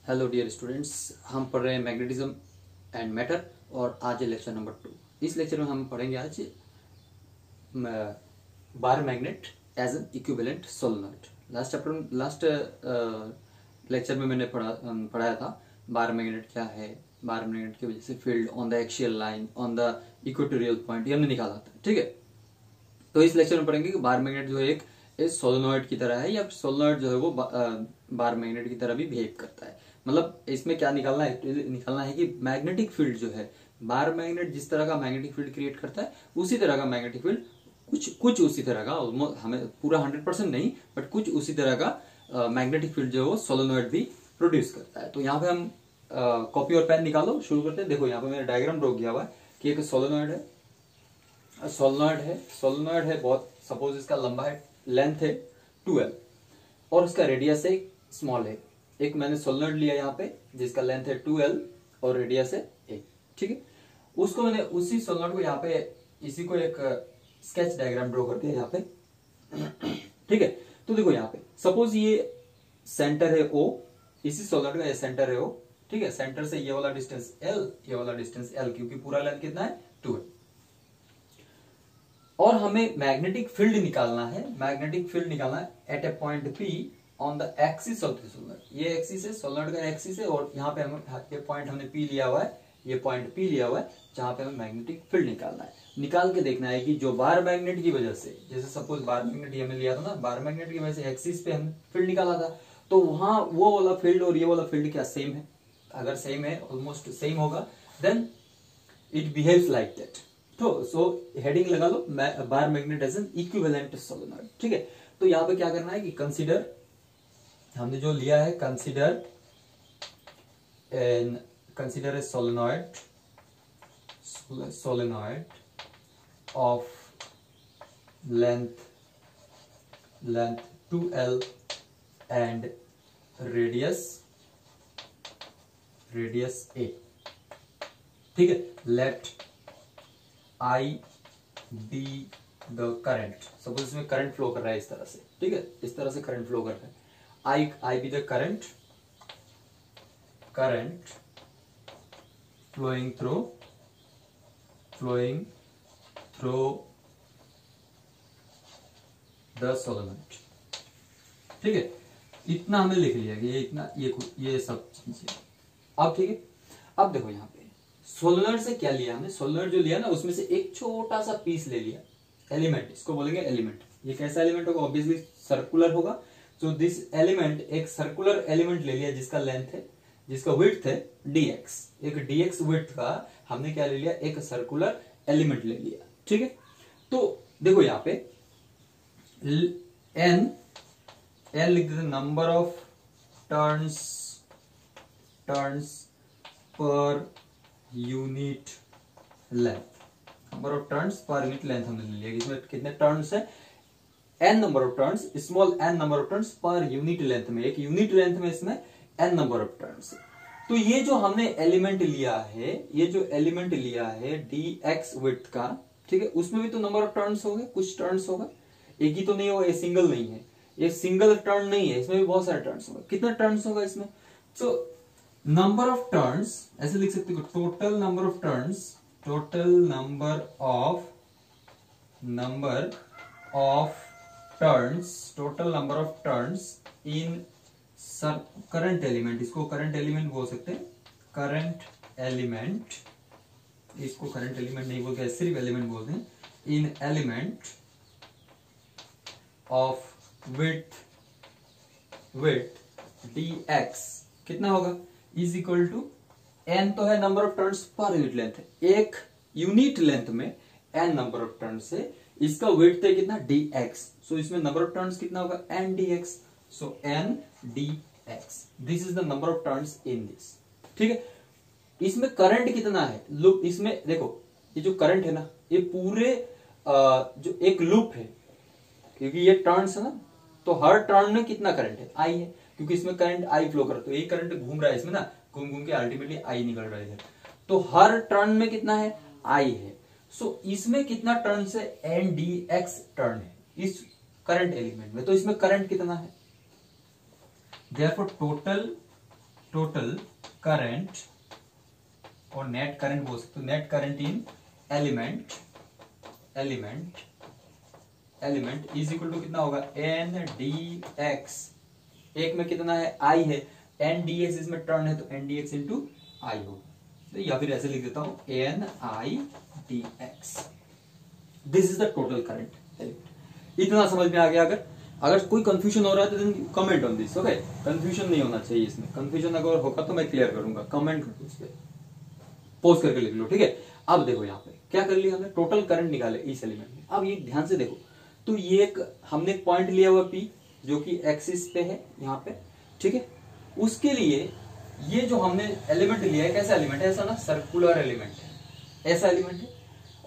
Hello dear students, हम पढ़ रहे हैं मैग्नेटिज्म एंड मैटर और आज है लेक्चर नंबर 2। इस लेक्चर में हम पढ़ेंगे आज bar magnet as an equivalent solenoid. Last lecture में मैंने पढ़ाया था बार मैग्नेट क्या है, बार मैग्नेट की वजह से field on the axial line on the equatorial point ये हमने निकाला था। ठीक है, तो इस लेक्चर में पढ़ेंगे कि बार मैग्नेट जो है एक सोलेनॉइड की तरह है या सोलेनॉइड जो है वो बार मैग्नेट की तरह भी बिहेव करता है। मतलब इसमें क्या निकालना है, निकालना है कि मैग्नेटिक फील्ड जो है बार मैग्नेट जिस तरह का मैग्नेटिक फील्ड क्रिएट करता है उसी तरह का मैग्नेटिक फील्ड कुछ उसी तरह का, ऑलमोस्ट हमें पूरा 100% नहीं बट कुछ उसी तरह का मैग्नेटिक फील्ड जो है वो सोलेनॉइड भी प्रोड्यूस करता है। तो यहाँ पे हम कॉपी और पेन निकालो, शुरू करते हैं। देखो यहाँ पे मैंने डायग्राम ड्रॉ किया हुआ है कि एक सोलेनॉइड है बहुत, सपोज इसका लंबा है, लेंथ है 2L और उसका रेडियस है स्मॉल है। एक मैंने सोलेनॉइड लिया यहाँ पे जिसका लेंथ है 2L और रेडियस है A। ठीक है, उसको मैंने उसी सोलेनॉइड को यहाँ पे इसी को एक स्केच डायग्राम ड्रॉ कर दिया यहाँ पे। ठीक है, तो देखो यहाँ पे सपोज ये सेंटर है O, इसी सोलेनॉइड का ये सेंटर है O। ठीक है, सेंटर से ये वाला डिस्टेंस L, ये वाला डिस्टेंस L, क्योंकि पूरा लेंथ कितना है 2L। और हमें मैग्नेटिक फील्ड निकालना है, at a point P on the axis of the solenoid. ये एक्सिस है, सोलेनॉइड का एक्सिस है और यहाँ पे हम ये पॉइंट हमने P लिया हुआ है, ये पॉइंट P लिया हुआ है जहां पे हमें मैग्नेटिक फील्ड निकालना है। निकाल के देखना है कि जो बार मैग्नेट की वजह से, जैसे सपोज बार मैग्नेट ये हमने लिया था ना, बार मैग्नेट की वजह से एक्सिस पे हमने फील्ड निकाला था, तो वहां वो वाला फील्ड और ये वाला फील्ड क्या सेम है? अगर सेम है, ऑलमोस्ट सेम होगा, then it behaves like that. तो सो हेडिंग लगा लो, bar magnet as an equivalent solenoid. ठीक है, तो यहाँ पे क्या करना है कि कंसीडर, हमने जो लिया है consider a solenoid of length 2L and radius A। ठीक है, let I be the current. Suppose इसमें करंट फ्लो कर रहा है इस तरह से। ठीक है, इस तरह से करंट फ्लो कर रहा है। I be the current flowing through the solenoid। ठीक है, इतना हमने लिख लिया कि ये इतना, ये सब चीजें। अब ठीक है, अब देखो यहाँ पे सोलेनॉइड से क्या लिया हमने, सोलेनॉइड जो लिया ना उसमें से एक छोटा सा पीस ले लिया, एलिमेंट, इसको बोलेंगे एलिमेंट। ये कैसा एलिमेंट होगा? ऑब्वियसली सर्कुलर होगा। तो दिस एलिमेंट, एक सर्कुलर एलिमेंट ले लिया जिसका लेंथ है, जिसका विड्थ है dx। एक dx विड्थ का हमने क्या ले लिया? एक सर्कुलर एलिमेंट ले लिया। ठीक है, तो देखो यहाँ पे L लिख देते, number of turns per unit length. Number of turns per unit length हमने ले लिया। इसमें कितने टर्न्स है? n number of turns, small n number of turns per unit length में। एक यूनिट लेंथ में इसमें n नंबर ऑफ टर्न्स। तो ये जो हमने एलिमेंट लिया है, dx विड्थ का, ठीक है, उसमें भी तो नंबर ऑफ टर्न्स होंगे, कुछ टर्न्स होगा, एक ही तो नहीं होगा, ये सिंगल नहीं है, ये सिंगल टर्न नहीं है, इसमें भी बहुत सारे टर्न्स होंगे। कितना टर्न्स होगा इसमें? तो नंबर ऑफ टर्न्स ऐसे लिख सकते हो, total number of turns in current element. इसको करंट एलिमेंट बोल सकते हैं, करंट एलिमेंट, इसको करंट एलिमेंट नहीं बोलते, सिर्फ एलिमेंट बोलते हैं। इन एलिमेंट ऑफ विड्थ dx कितना होगा? इज इक्वल टू n, तो है number of turns per unit length है, एक यूनिट लेंथ में n नंबर ऑफ टर्न्स है, इसका विड्थ है कितना? dx। सो इसमें नंबर ऑफ टर्न्स कितना होगा? n dx। So n dx, this is the number of turns in this. ठीक है, इसमें करंट कितना है? लूप, इसमें देखो ये जो करंट है ना, ये पूरे जो एक लूप है, क्योंकि ये टर्न्स है ना, तो हर टर्न में कितना करंट है? I है, क्योंकि इसमें करंट I फ्लो कर रहा है, तो ये करंट घूम रहा है इसमें ना, घूम घूम के अल्टीमेटली I निकल रहा है इधर, तो हर टर्न में कितना है? I है। सो इसमें कितना टर्न है? n dx टर्न है इस करंट एलिमेंट में, तो इसमें करंट कितना है? Therefore total टोटल करंट और नेट करंट बोल सकते हो, net current in element is equal to कितना होगा, एन डी एक्स, एक में कितना है, आई है, एन डी एक्स इसमें टर्न है तो n d x into I होगा, तो या फिर ऐसे लिख देता हूं n I d x, this is the total current element. इतना समझ में आ गया? अगर कोई कंफ्यूजन हो रहा है तो comment on this, okay? Confusion नहीं होना चाहिए इसमें, कंफ्यूजन अगर होगा तो मैं क्लियर करूंगा, कमेंट कर दो इस पे, पोस्ट करके लिख लो, ठीक है? अब देखो यहाँ पे क्या कर लिया हमने, टोटल करंट निकाले इस एलिमेंट में। अब ये ध्यान से देखो, तो ये हमने एक पॉइंट लिया हुआ P जो कि एक्सिस पे है यहाँ पे, ठीक है? उसके लिए ये जो हमने एलिमेंट लिया है, कैसा एलिमेंट है, ऐसा ना सर्कुलर एलिमेंट है, ऐसा एलिमेंट है,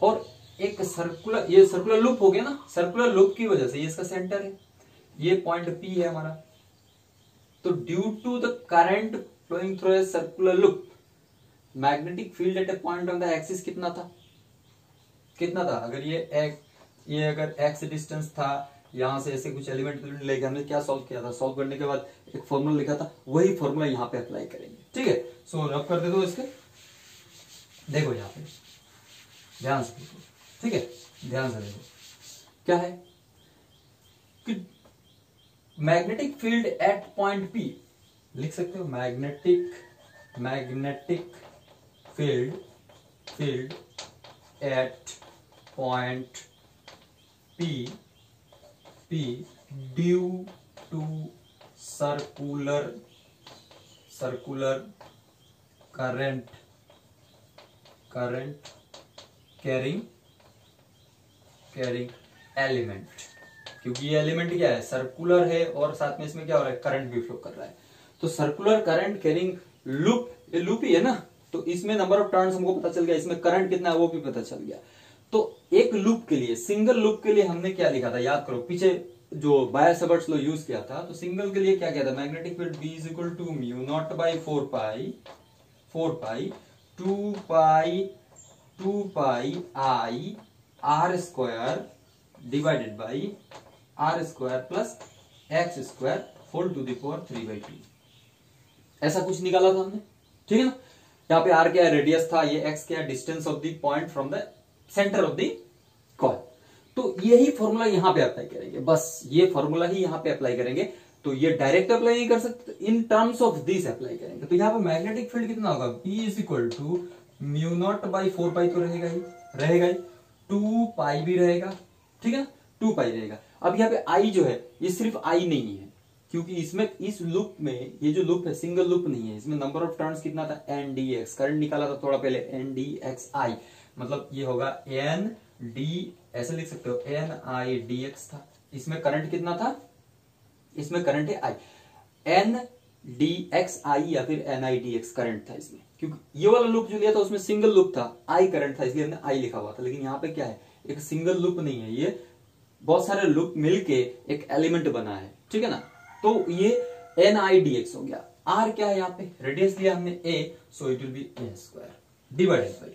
और एक सर्कुलर, ये सर्कुलर लूप हो गया ना, सर्कुलर लूप की वजह से ये इसका सेंटर है, ये पॉइंट P है हमारा। तो due to the current flowing through a circular loop, magnetic field at a point on the axis कितना था, अगर ये अगर एक्स डिस्टेंस था, यहां से ऐसे कुछ एलिमेंट लेके हमने क्या सॉल्व किया था, सॉल्व करने के बाद एक फॉर्मूला लिखा था, वही फॉर्मूला यहाँ पे अप्लाई करेंगे, ठीक है? सो रब कर दे दो इसके, देखो यहाँ पे ध्यान से देखो, ठीक है? ध्यान से देखो क्या है कि magnetic field at point P, लिख सकते हो magnetic field at point P due to circular current carrying element, क्योंकि ये एलिमेंट क्या है, सर्कुलर है और साथ में इसमें क्या हो रहा है, करंट भी फ्लो कर रहा है, तो सर्कुलर करंट कैरिंग लूप, ये लूप ही है ना, तो इसमें नंबर ऑफ टर्न्स हमको पता चल गया, इसमें करंट कितना है वो भी पता चल गया। तो एक लूप के लिए, सिंगल लूप के लिए हमने क्या लिखा था, याद करो पीछे जो बायस-सावर्ट्स लॉ यूज किया था, तो सिंगल के लिए क्या किया था, magnetic field B is equal to mu naught by 4 pi 2 pi I r square divided by r square plus x square whole to the power 3/2, ऐसा कुछ निकाला था हमने, ठीक है ना? यहाँ पे आर क्या है, रेडियस था, ये एक्स क्या है, distance of the point from the centre of the coil. तो यही फॉर्मूला यहां पे अप्लाई करेंगे, बस ये फॉर्मूला ही यहां पे अप्लाई करेंगे। तो ये डायरेक्ट अप्लाई नहीं कर सकते, in terms of this apply करेंगे। तो यहाँ पे मैग्नेटिक फील्ड कितना होगा, B is equal to mu naught by 4 pi, तो रहेगा ही 2 पाई भी रहेगा, ठीक है ना, 2 पाई रहेगा। अब यहाँ पे I जो है, ये सिर्फ I नहीं है, क्योंकि इसमें इस लूप में, ये जो लूप है सिंगल लूप नहीं है, इसमें नंबर ऑफ टर्न्स कितना था, NDX, करंट निकाला था थोड़ा पहले, NDXI, मतलब ये होगा ND, ऐसे लिख सकते हो NIDX था, इसमें करंट कितना था, इसमें करंट है I, NDXI या फिर NIDX करंट था इसमें, क्योंकि ये वाला लूप जो लिया था उसमें सिंगल लूप था, I करंट था, इसलिए हमने I लिखा हुआ था। लेकिन यहाँ पे क्या है, एक सिंगल लूप नहीं है, ये बहुत सारे लूप मिलके एक एलिमेंट बना है, ठीक है ना? तो ये NIDX हो गया। R क्या है, यहाँ पे रेडियस लिया हमने A, so it will be A square divided by,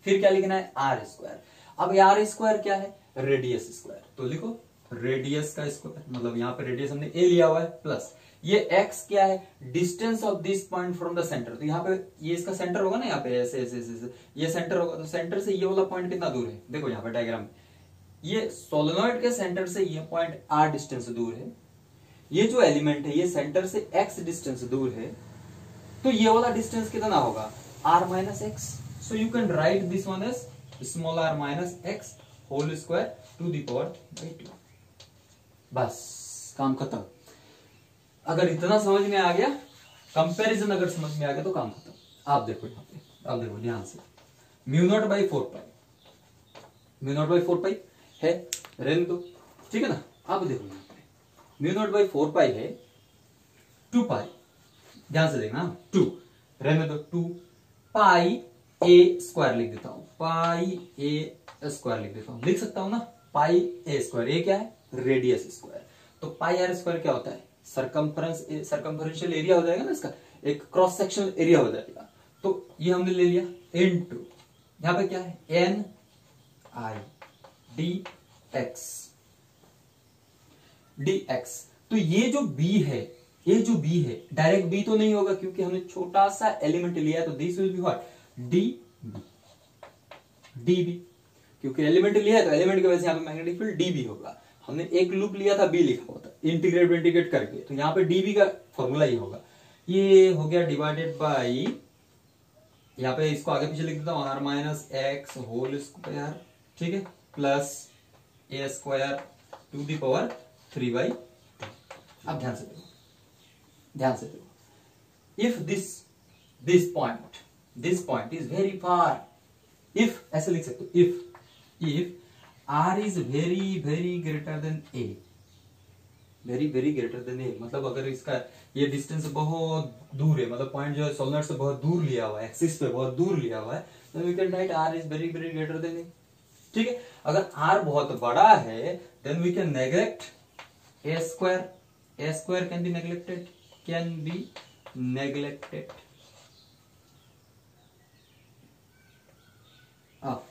फिर क्या लिखना है, R स्क्वायर। अब R स्क्वायर क्या है, रेडियस स्क्वायर, तो लिखो रेडियस का स्क्वायर, मतलब यहाँ पे रेडियस हमने A लिया हुआ है, प्लस ये x क्या है, distance of this point from the centre, तो यहाँ पे ये इसका सेंटर होगा ना, यहाँ पे ऐसे ऐसे ऐसे ये सेंटर होगा, तो सेंटर से ये वाला पॉइंट कितना दूर है, देखो यहाँ पे डायग्राम में, ये सोलेनॉइड के सेंटर से ये पॉइंट r डिस्टेंस दूर है, ये जो एलिमेंट है ये सेंटर से x डिस्टेंस दूर है, तो ये वाला डिस्टेंस कितना होगा, r minus x, so you can write this one as small r minus x whole square to the power by 2, बस काम खत्म। अगर इतना समझ में आ गया, कंपैरिजन अगर समझ में आ गया तो काम खत्म। आप देखो यहाँ पे, आप देखो ध्यान से, म्यू नॉट बाई 4 पाई है, रहने दो, ठीक है ना? अब देखो यहाँ पे म्यू नॉट बाई 4 पाई है, 2 पाई, ध्यान से देखना, 2 रहने दो, 2 पाई ए स्क्वायर लिख देता हूं, पाई ए स्क्वायर लिख देता हूं, लिख सकता हूं ना, पाई ए स्क्वायर, ए क्या है, रेडियस स्क्वायर, तो पाई आर स्क्वायर क्या होता है, सर्कमफरेंशियल एरिया हो जाएगा ना इसका, एक क्रॉस सेक्शनल एरिया हो जाएगा। तो ये हमने ले लिया इनटू, यहां पे क्या है, एन आई डी एक्स, तो ये जो बी है, ये जो b है डायरेक्ट b तो नहीं होगा क्योंकि हमने छोटा सा एलिमेंट लिया है, तो this will be what, db, क्योंकि एलिमेंट लिया है तो एलिमेंट की वजह से यहाँ पे मैग्नेटिक फील्ड db होगा। हमने एक लूप लिया था, b लिखा हुआ था, इंटीग्रेट करके, तो यहाँ पे db का फॉर्मूला ही होगा। ये हो गया डिवाइडेड बाई, यहाँ पे इसको आगे पीछे लिख देता हूं, r minus x whole square, ठीक है, plus a square to the power 3/2। अब ध्यान से देखो, ध्यान से देखो, if this point is very far, if ऐसे लिख सकते हो, if r is very very greater than a, very very greater than a, मतलब अगर इसका ये डिस्टेंस बहुत दूर है, मतलब पॉइंट जो है सोलनॉइड से बहुत दूर लिया हुआ है, एक्सिस पे बहुत दूर लिया हुआ है, तो we can write r is very very greater than a, ठीक है। अगर r बहुत बड़ा है then we can neglect a square can be neglected, अब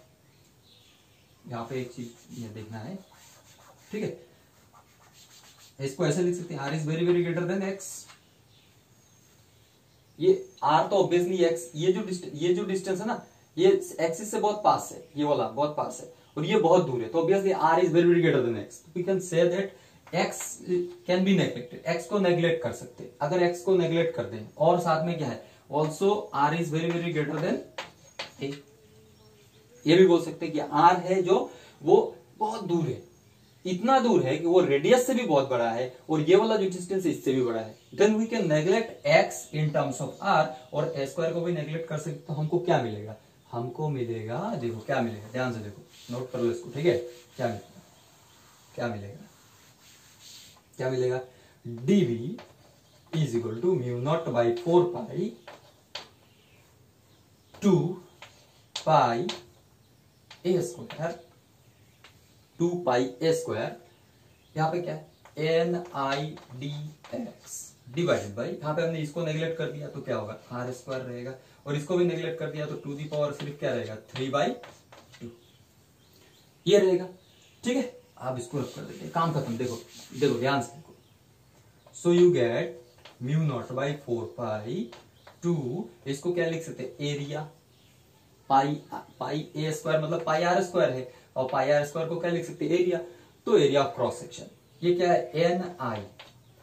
यहां पे एक चीज ये देखना है, ठीक है, इसको ऐसे लिख सकते हैं, r is very very greater than x। ये r तो ऑब्वियसली x, ये जो डिस्टेंस है ना, ये एक्सिस से बहुत पास है, ये वाला बहुत पास है, और ये बहुत दूर है, तो obviously r is very very greater than x। We can say that x can be neglected, x को नेग्लेक्ट कर सकते हैं। अगर x को नेग्लेक्ट कर दें और साथ में क्या है, also r is very very greater than a, ये भी बोल सकते हैं कि r है जो वो बहुत दूर है, इतना दूर है कि वो रेडियस से भी बहुत बड़ा है, और ये वाला जो डिस्टेंस है इससे भी बड़ा है। Then we can neglect x in terms of r, और a स्क्वायर को भी नेग्लेक्ट कर सकते, तो हमको क्या मिलेगा, हमको मिलेगा, देखो क्या मिलेगा, ध्यान से देखो, नोट कर लो इसको, ठीक है, क्या मिलेगा, dv is equal to mu naught by 4 pi 2 pi a square, 2 pi a square, यहाँ पे क्या है NIDX डिवाइडेड बाई, यहाँ पे हमने इसको नेग्लेक्ट कर दिया तो क्या होगा, r स्क्वायर रहेगा, और इसको भी नेग्लेक्ट कर दिया तो टू दी पावर सिर्फ क्या रहेगा, 3/2, ये रहेगा, ठीक है। आप इसको रख कर देते हैं, काम खत्म। देखो ध्यान से देखो, so you get mu naught by 4 pi 2, इसको क्या लिख सकते हैं, एरिया, पाई a स्क्वायर मतलब पाई r स्क्वायर है, और पाई r स्क्वायर को क्या लिख सकते हैं, एरिया, तो एरिया ऑफ क्रॉस सेक्शन, ये क्या है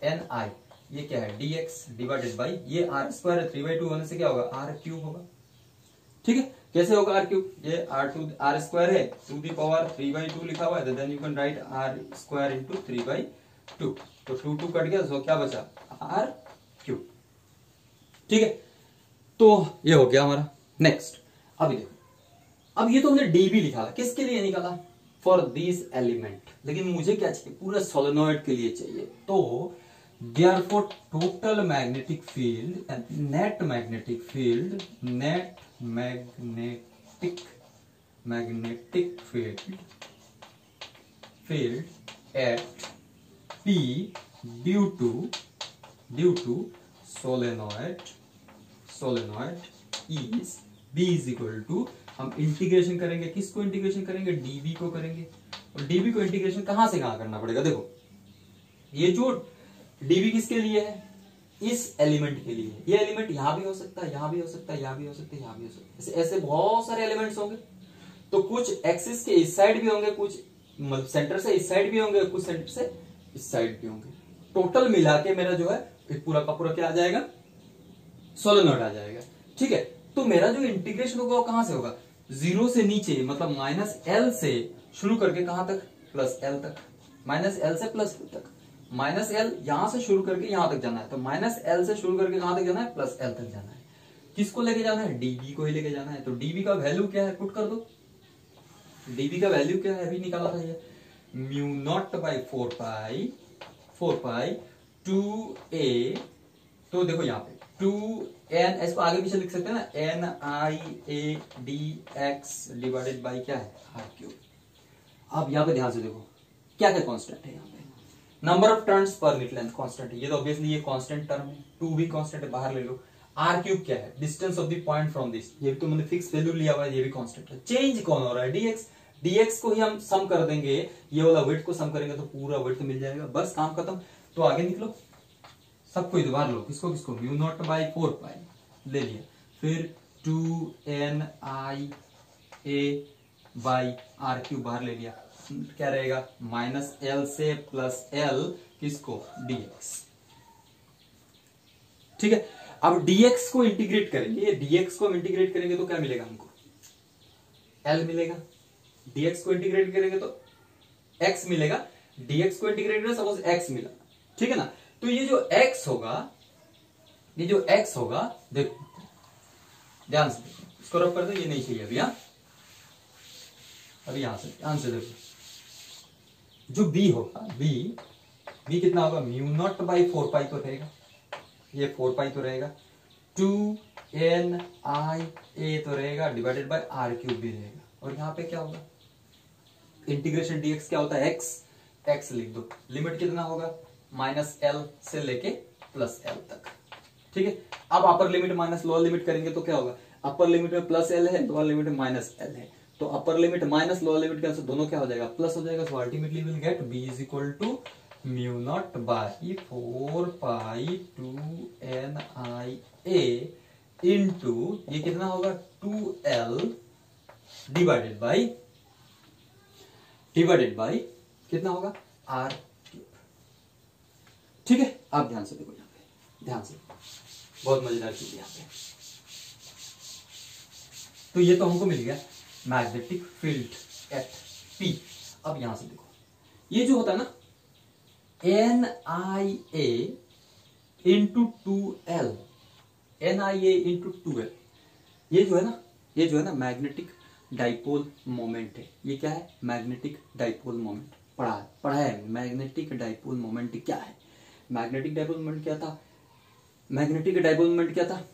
ni, ये क्या है dx डिवाइडेड बाई, ये r स्क्वायर है, 3/2 होने से क्या होगा, r क्यूब होगा, ठीक है। कैसे होगा r क्यूब, ये r स्क्वायर है, टू दी पावर 3/2 लिखा हुआ है, then you can write r square into 3/2, तो 2 कट गया, तो क्या बचा, r क्यूब, ठीक है। तो ये हो गया हमारा। नेक्स्ट अभी देखो, अब ये तो हमने dB निकाला, किसके लिए निकाला, फॉर दिस एलिमेंट, लेकिन मुझे क्या चाहिए, पूरा सोलेनॉइड के लिए चाहिए, तो therefore total magnetic field and net magnetic field at P due to solenoid is B is equal to, हम इंटीग्रेशन करेंगे, किसको इंटीग्रेशन करेंगे, dB को करेंगे, और dB को इंटीग्रेशन कहां से कहां करना पड़ेगा, देखो ये जो dB किसके लिए है, इस एलिमेंट के लिए, ये एलिमेंट यहां भी हो सकता है, यहां भी हो सकता है, यहां भी हो सकता है, यहां भी हो सकता है, ऐसे बहुत सारे एलिमेंट्स होंगे, तो कुछ एक्सिस के इस साइड भी होंगे, कुछ सेंटर से इस साइड भी होंगे, कुछ सेंटर से इस साइड भी होंगे, टोटल मिला के मेरा जो है पूरा का पूरा क्या आ जाएगा, सोलेनॉइड आ जाएगा, ठीक है। तो मेरा जो इंटीग्रेशन होगा वो कहां से होगा, 0 से नीचे, मतलब -L से शुरू करके कहां तक, +L तक, -L से +L तक, -L यहां से शुरू करके यहां तक जाना है, तो -L से शुरू करके कहां तक जाना है, +L तक जाना है। किसको लेके जाना है, dB को ही लेके जाना है, तो dB का वैल्यू क्या है, पुट कर दो, dB का वैल्यू क्या है, अभी निकाला था ये, mu naught by 4 pi 2a, तो देखो यहाँ पे 2n, इसको आगे पीछे लिख सकते हैं ना, NIADX डिवाइडेड बाई क्या है, r क्यूब। अब यहाँ पे ध्यान से देखो क्या क्या कांस्टेंट है, यहाँ पे number of turns per unit length constant है, ये तो ऑब्वियसली ये कांस्टेंट टर्म है, 2 भी कांस्टेंट है, बाहर ले लो। r क्यूब क्या है, distance of the point from this, ये भी तो मैंने फिक्स वैल्यू लिया हुआ है, ये भी कांस्टेंट है। चेंज कौन हो रहा है, dx को ही हम सम कर देंगे, ये वाला विड्थ को सम करेंगे तो पूरा विड्थ मिल जाएगा, बस काम खत्म। तो आगे निकलो, सबको इधर बाहर लो, किसको किसको, म्यू नॉट बाई 4 पाई ले लिया, फिर 2ni बाई आर क्यूब बाहर ले लिया, क्या रहेगा माइनस एल से प्लस एल किसको dx। ठीक है, अब dx को इंटीग्रेट करेंगे, dx को हम इंटीग्रेट करेंगे तो क्या मिलेगा हमको, l मिलेगा, dx को इंटीग्रेट करेंगे तो x मिलेगा, dx को इंटीग्रेट करेंगे सपोज x मिला, ठीक है ना। तो ये जो x होगा, ये जो x होगा, देखो ध्यान से देखो, इसको रफ कर दो, ये नहीं चाहिए अभी, हाँ अभी यहां से ध्यान से देखो, जो b होगा, b कितना होगा, म्यू नॉट बाई 4 पाई तो रहेगा, ये 4 पाई तो रहेगा, 2ni a तो रहेगा, डिवाइडेड बाय आर क्यूब भी रहेगा, और यहां पे क्या होगा, इंटीग्रेशन dx क्या होता है, x लिख दो, लिमिट कितना होगा माइनस एल से लेके प्लस एल तक। ठीक है, अब upper limit minus lower limit करेंगे तो क्या होगा, अपर लिमिट में प्लस एल है, लोअर लिमिट में माइनस एल है, तो upper limit minus lower limit का दोनों क्या हो जाएगा, प्लस हो जाएगा। So ultimately will get b is equal to mu naught by 4 pi 2ni a into ये कितना होगा 2l डिवाइडेड बाई कितना होगा r क्यूब। ठीक है, आप ध्यान से देखो, यहाँ पे ध्यान से, बहुत मजेदार चीज यहाँ पे। तो ये तो हमको मिल गया मैग्नेटिक फील्ड एट P। अब यहां से देखो, ये जो होता है ना NIA into 2L, NIA into 2L, ये जो है ना मैग्नेटिक डाइपोल मोमेंट है। ये क्या है, मैग्नेटिक डाइपोल मोमेंट। पढ़ा है मैग्नेटिक डाइपोल मोमेंट क्या है। मैग्नेटिक डाइपोल मोमेंट क्या था, मैग्नेटिक डाइपोल मोमेंट क्या था,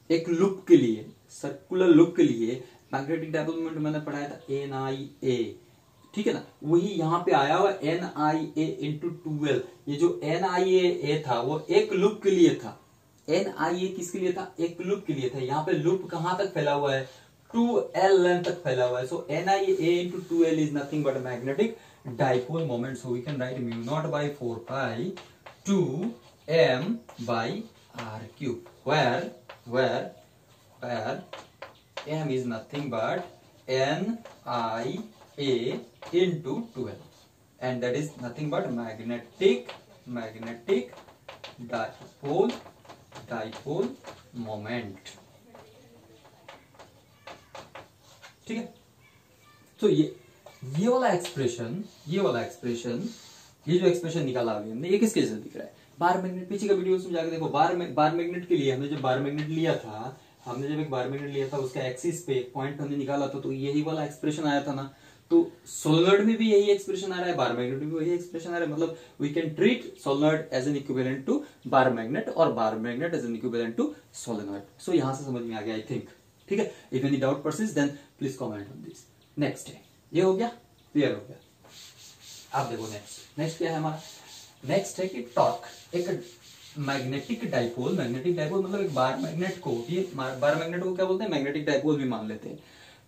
एक लूप के लिए, सर्कुलर लूप के लिए मैग्नेटिक डाइपोल मोमेंट मैंने पढ़ाया था NIA। ठीक है ना, वही यहाँ पे आया हुआ NIA इंटू 2L। ये जो NIA था वो एक लूप के लिए था, NIA किसके लिए था, एक लूप के लिए था। यहाँ पे लूप कहां तक फैला हुआ है, 2L लेंथ तक फैला हुआ है। So NIA into 2L is nothing but magnetic dipole moment. So we can write mu naught by 4 pi 2m by r cube, where m is nothing but NIA into 2L, and that is nothing but magnetic dipole moment। ठीक है, तो ये वाला expression, ये जो expression निकाला अभी हमने, ये किसके जैसे दिख रहा है, बार मैग्नेट। पीछे का वीडियो में जाकर देखो, बार मैग्नेट के लिए हमने जब बार मैग्नेट लिया था, एक बार मैग्नेट लिया था, उसका एक्सिस पे पॉइंट हमने निकाला था, तो यही वाला एक्सप्रेशन आया था ना। तो सोलेनॉइड में भी यही एक्सप्रेशन आ रहा है, बार मैग्नेट में भी वही एक्सप्रेशन आ रहा है। मतलब we can treat solenoid as an equivalent to bar magnet और bar magnet as an equivalent to solenoid. So यहां से समझ में आ गया आई थिंक। ठीक है, if any doubt persist then please comment on this. Next है, ये हो गया, क्लियर हो गया। आप देखो नेक्स्ट क्या है हमारा, नेक्स्ट है कि टॉर्क। एक मैग्नेटिक डाइपोल मतलब एक बार मैग्नेट को, ये बार मैग्नेट को क्या बोलते हैं, मैग्नेटिक डाइपोल भी मान लेते हैं,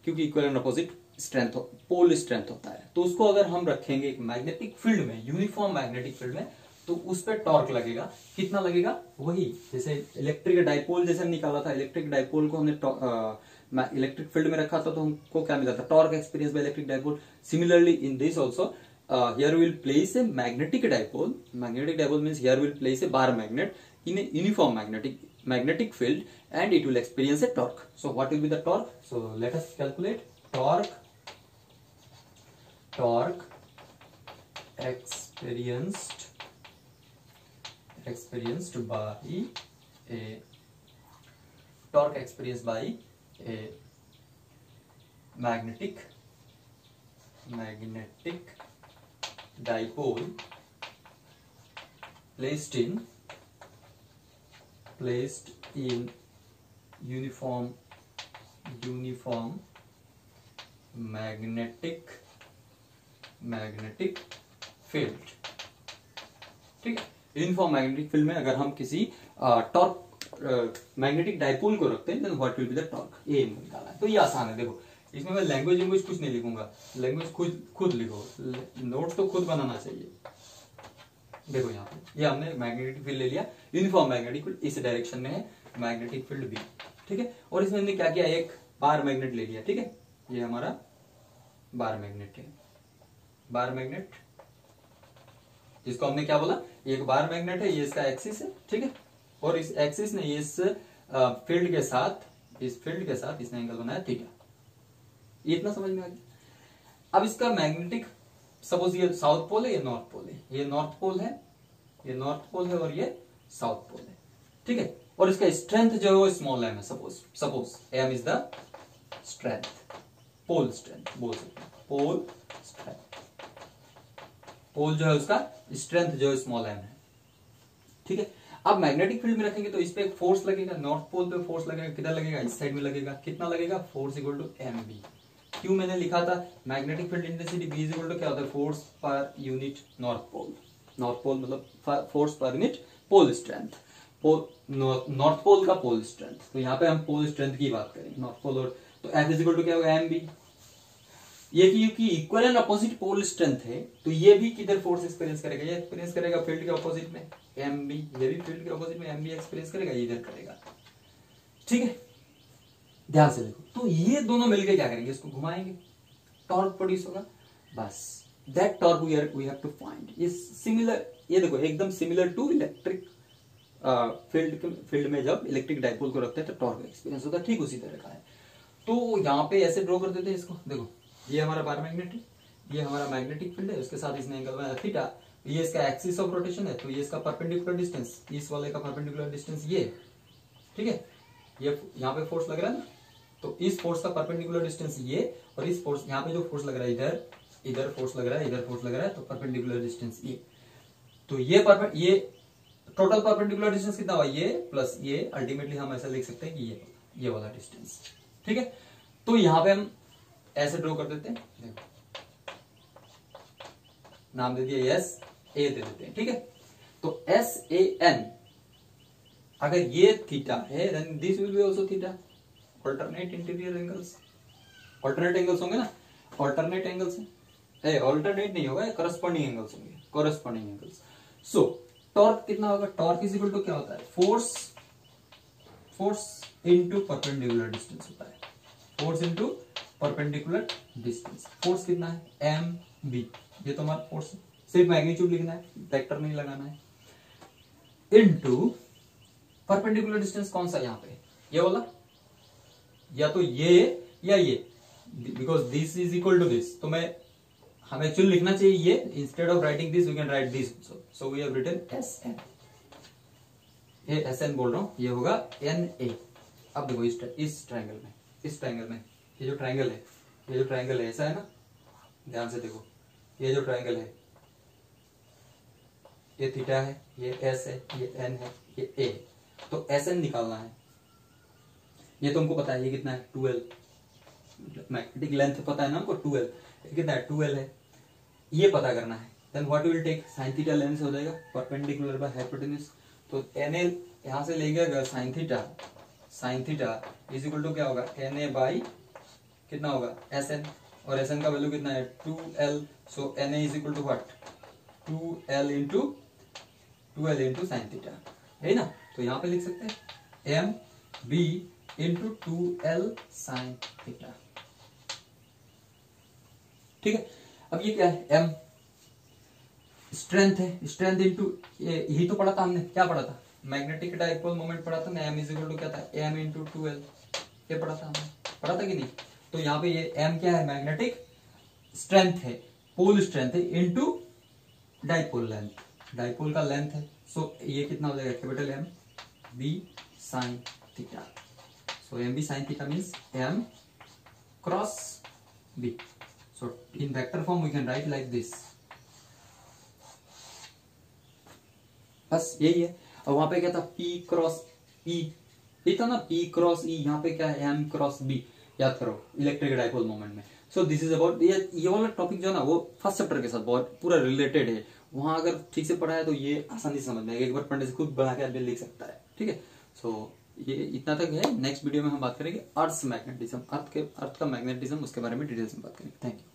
क्योंकि equal and opposite strength, pole strength होता है। तो उसको अगर हम रखेंगे एक मैग्नेटिक फील्ड में, यूनिफॉर्म मैग्नेटिक फील्ड में, तो उस पर टॉर्क लगेगा। कितना लगेगा, वही जैसे इलेक्ट्रिक डाइपोल जैसे निकाला था, इलेक्ट्रिक डाइपोल को हमने इलेक्ट्रिक फील्ड में रखा था, तो हमको क्या मिला था, torque experience by electric dipole. Similarly in this also here we'll place a magnetic dipole means here we'll place a bar magnet in a uniform magnetic field, and it will experience a torque. So what will be the torque? So let us calculate torque experienced by a magnetic dipole placed in uniform magnetic field। ठीक है, uniform magnetic field में अगर हम किसी torque magnetic dipole को रखते हैं, then what will be the torque, ये निकालना है। तो ये आसान है। देखो, इसमें मैं लैंग्वेज कुछ नहीं लिखूंगा, लैंग्वेज खुद लिखो, नोट तो खुद बनाना चाहिए। देखो यहाँ पे ये हमने मैग्नेटिक फील्ड ले लिया, यूनिफॉर्म मैग्नेटिक फील्ड इस डायरेक्शन में है, मैग्नेटिक फील्ड भी, ठीक है। और इसमें हमने क्या किया, एक बार मैग्नेट ले लिया, ठीक है, ये हमारा बार मैग्नेट है, बार मैग्नेट, जिसको हमने क्या बोला, एक बार मैग्नेट है, ये इसका एक्सिस है, ठीक है। और इस एक्सिस ने इस फील्ड के साथ, इस फील्ड के साथ इसने एंगल बनाया थीटा। ये इतना समझ में आ गया। अब इसका मैग्नेटिक, सपोज ये साउथ पोल है, ये नॉर्थ पोल है, ये नॉर्थ पोल है, ये नॉर्थ पोल है, और ये साउथ पोल है, ठीक है। और इसका स्ट्रेंथ जो है वो स्मॉल एम है, suppose m is the strength, pole strength बोल सकते हैं, पोल स्ट्रेंथ, पोल जो है उसका स्ट्रेंथ जो है स्मॉल एम है, ठीक है। अब मैग्नेटिक फील्ड में रखेंगे तो इस पे एक फोर्स लगेगा, नॉर्थ पोल पे फोर्स लगेगा, कितना लगेगा, इस साइड में लगेगा, कितना लगेगा, force equal to M B. क्यों मैंने लिखा था magnetic field intensity B is equal to क्या होता है, force per unit north pole, north pole मतलब force per unit pole strength, north pole का पोल स्ट्रेंथ। तो यहाँ पे हम पोल स्ट्रेंथ की बात करें, नॉर्थ पोल, और तो एफ इज इक्वल टू क्या होगा, एम बी। ये क्योंकि equal and opposite pole strength है, तो ये भी किधर फोर्स एक्सपीरियंस करेगा, ये एक्सपीरियंस करेगा फील्ड के अपोजिट में एम बी, ये भी फील्ड के अपोजिट में एम बी एक्सपीरियंस करेगा, ये इधर करेगा, ठीक है। ध्यान से देखो, तो ये दोनों मिलकर क्या करेंगे, इसको घुमाएंगे, टॉर्क प्रोड्यूस होगा, बस that torque we have to find. ये सिमिलर, ये देखो एकदम सिमिलर टू इलेक्ट्रिक फील्ड में जब इलेक्ट्रिक डाइपोल को रखते हैं तो टॉर्क एक्सपीरियंस होता है, ठीक उसी तरह का है। तो यहाँ पे ऐसे ड्रॉ कर देते हैं इसको, देखो ये हमारा बार मैग्नेट है, ये हमारा मैग्नेटिक फील्ड है, उसके साथ इसने एंगल बनाया थीटा, ये इसका एक्सिस ऑफ रोटेशन है, तो ये इसका परपेंडिकुलर डिस्टेंस, इस वाले का परपेंडिकुलर डिस्टेंस ये, ठीक है। ये यहाँ पे फोर्स लग रहा है ना, तो इस फोर्स का परपेंडिकुलर डिस्टेंस ये, और इस फोर्स यहाँ पे जो फोर्स लग रहा है इधर, इधर फोर्स लग रहा है, इधर फोर्स लग रहा है, तो परपेंडिकुलर डिस्टेंस ये, तो ये टोटल परपेंडिकुलर डिस्टेंस कितना हुआ, ये प्लस ये, अल्टीमेटली हम ऐसा लिख सकते हैं कि ये वाला डिस्टेंस, ठीक है। तो यहाँ पे हम ऐसे ड्रॉ कर देते हैं, देखो नाम दे दिया एस ए दे देते हैं, ठीक है। तो एस ए एन, अगर ये थीटा है then this will be also theta, alternate interior angles, alternate angles होंगे ना, अल्टरनेट एंगल्स है, अल्टरनेट नहीं होगा, करस्पॉन्डिंग एंगल्स होंगे, करस्पॉन्डिंग एंगल्स। सो टॉर्क कितना होगा, टॉर्क इज इक्वल टू क्या होता है, फोर्स इनटू परपेंडिकुलर डिस्टेंस होता है, force into perpendicular distance. Force कितना है, एम बी, ये तो हमारा फोर्स है, सिर्फ मैग्नीट्यूड लिखना है, वेक्टर नहीं लगाना है, इनटू परपेंडिकुलर डिस्टेंस कौन सा यहाँ पे, ये वाला, या तो ये या ये, because this is equal to this, तो हमें एक्चुअली लिखना चाहिए ये, instead of writing this we can write this, so we have written S N, ये एस एन बोल रहा हूं, ये होगा एन ए। अब देखो इस ट्रायंगल में, ये जो ट्रायंगल है, ऐसा है ना, ध्यान से देखो, ये जो ट्रायंगल है, ये थीटा है, ये एस है, ये एन है, ये ए, तो एस एन निकालना है। ये तुमको पता है ये कितना है, 12, मैग्नेटिक लेंथ पता है ना हमको 12, कितना है 12 है, ये पता करना है। Then what will take, sine theta lens हो जाएगा परपेंडिकुलर बाय हाइपोटेन्यूज, तो एन ए यहां से लेंगे अगर sine theta is equal to क्या होगा, एन ए बाई कितना होगा, एस एन, और एस एन का वैल्यू कितना है 2l, so N A is equal to what, 2l into sine theta, है ना। तो यहां पे लिख सकते हैं M B into 2l sine theta, ठीक है। अब ये क्या है, एम स्ट्रेंथ है, स्ट्रेंथ इंटू यही तो पढ़ा था हमने, क्या पढ़ा था, मैग्नेटिक डाइपोल मोमेंट पढ़ा था ना, एम इज इक्वल टू क्या था, एम इंटू 2l, ये पढ़ा था हमने, पढ़ा था कि नहीं। तो यहाँ पे ये एम क्या है, मैग्नेटिक स्ट्रेंथ है, पोल स्ट्रेंथ है, इंटू डाइपोल लेंथ, डाइपोल का लेंथ है, सो ये कितना हो जाएगा, capital M B sine theta, so M B sine theta means M cross B, so in vector form we can write like this, बस यही है। और वहां पे क्या था, P क्रॉस E, ये था ना P क्रॉस E, यहाँ पे क्या है M क्रॉस B, याद करो इलेक्ट्रिक डाइपोल मोमेंट में। सो दिस इज अबाउट, ये वाला टॉपिक जो है ना वो फर्स्ट चैप्टर के साथ बहुत पूरा रिलेटेड है, वहां अगर ठीक से पढ़ा है तो ये आसानी से समझ में आएगा, एक बार पढ़ने से खुद बना के आदमी लिख सकता है, ठीक है। सो ये इतना तक है, नेक्स्ट वीडियो में हम बात करेंगे अर्थ मैग्नेटिज्म, अर्थ का मैग्नेटिज्म, उसके बारे में डिटेल्स में बात करेंगे। Thank you.